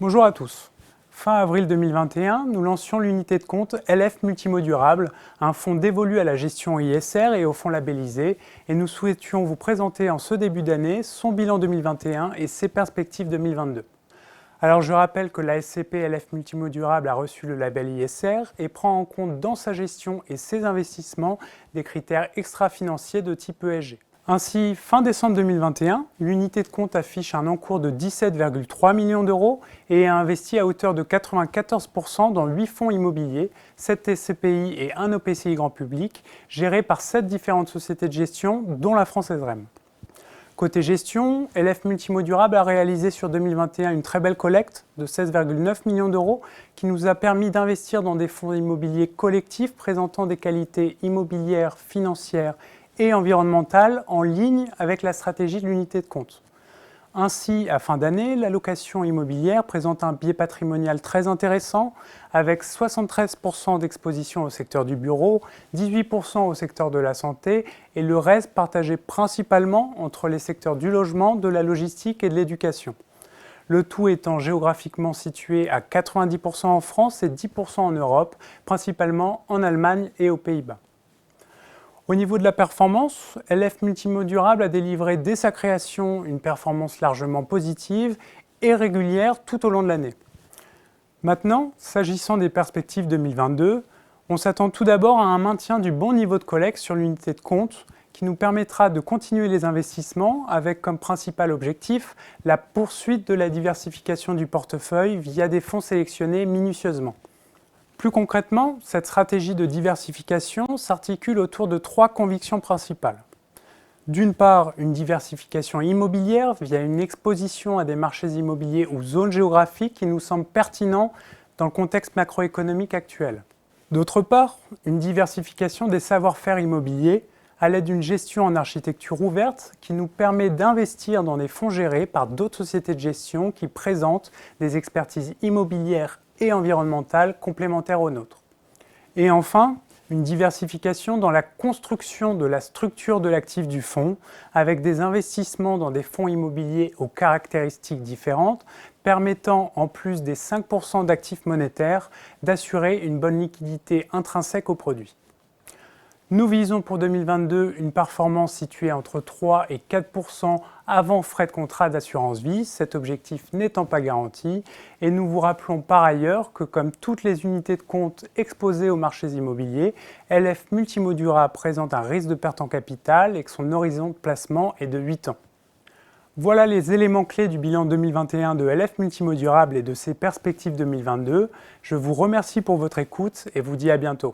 Bonjour à tous. Fin avril 2021, nous lancions l'unité de compte LF Multimo Durable, un fonds dévolu à la gestion ISR et au fonds labellisé, et nous souhaitions vous présenter en ce début d'année son bilan 2021 et ses perspectives 2022. Alors je rappelle que la SCP LF Multimo Durable a reçu le label ISR et prend en compte dans sa gestion et ses investissements des critères extra-financiers de type ESG. Ainsi, fin décembre 2021, l'unité de compte affiche un encours de 17,3 millions d'euros et a investi à hauteur de 94% dans 8 fonds immobiliers, 7 SCPI et 1 OPCI grand public, gérés par 7 différentes sociétés de gestion, dont la Française REM. Côté gestion, LF Multimo Durable a réalisé sur 2021 une très belle collecte de 16,9 millions d'euros qui nous a permis d'investir dans des fonds immobiliers collectifs présentant des qualités immobilières, financières et environnementales en ligne avec la stratégie de l'unité de compte. Ainsi, à fin d'année, l'allocation immobilière présente un biais patrimonial très intéressant avec 73% d'exposition au secteur du bureau, 18% au secteur de la santé et le reste partagé principalement entre les secteurs du logement, de la logistique et de l'éducation. Le tout étant géographiquement situé à 90% en France et 10% en Europe, principalement en Allemagne et aux Pays-Bas. Au niveau de la performance, LF Multimo Durable a délivré dès sa création une performance largement positive et régulière tout au long de l'année. Maintenant, s'agissant des perspectives 2022, on s'attend tout d'abord à un maintien du bon niveau de collecte sur l'unité de compte qui nous permettra de continuer les investissements avec comme principal objectif la poursuite de la diversification du portefeuille via des fonds sélectionnés minutieusement. Plus concrètement, cette stratégie de diversification s'articule autour de 3 convictions principales. D'une part, une diversification immobilière via une exposition à des marchés immobiliers ou zones géographiques qui nous semblent pertinents dans le contexte macroéconomique actuel. D'autre part, une diversification des savoir-faire immobiliers à l'aide d'une gestion en architecture ouverte qui nous permet d'investir dans des fonds gérés par d'autres sociétés de gestion qui présentent des expertises immobilières et environnementales complémentaires aux nôtres. Et enfin, une diversification dans la construction de la structure de l'actif du fonds avec des investissements dans des fonds immobiliers aux caractéristiques différentes permettant, en plus des 5% d'actifs monétaires, d'assurer une bonne liquidité intrinsèque au produit. Nous visons pour 2022 une performance située entre 3 et 4% avant frais de contrat d'assurance vie, cet objectif n'étant pas garanti, et nous vous rappelons par ailleurs que comme toutes les unités de compte exposées aux marchés immobiliers, LF Multimo Durable présente un risque de perte en capital et que son horizon de placement est de 8 ans. Voilà les éléments clés du bilan 2021 de LF Multimo Durable et de ses perspectives 2022. Je vous remercie pour votre écoute et vous dis à bientôt.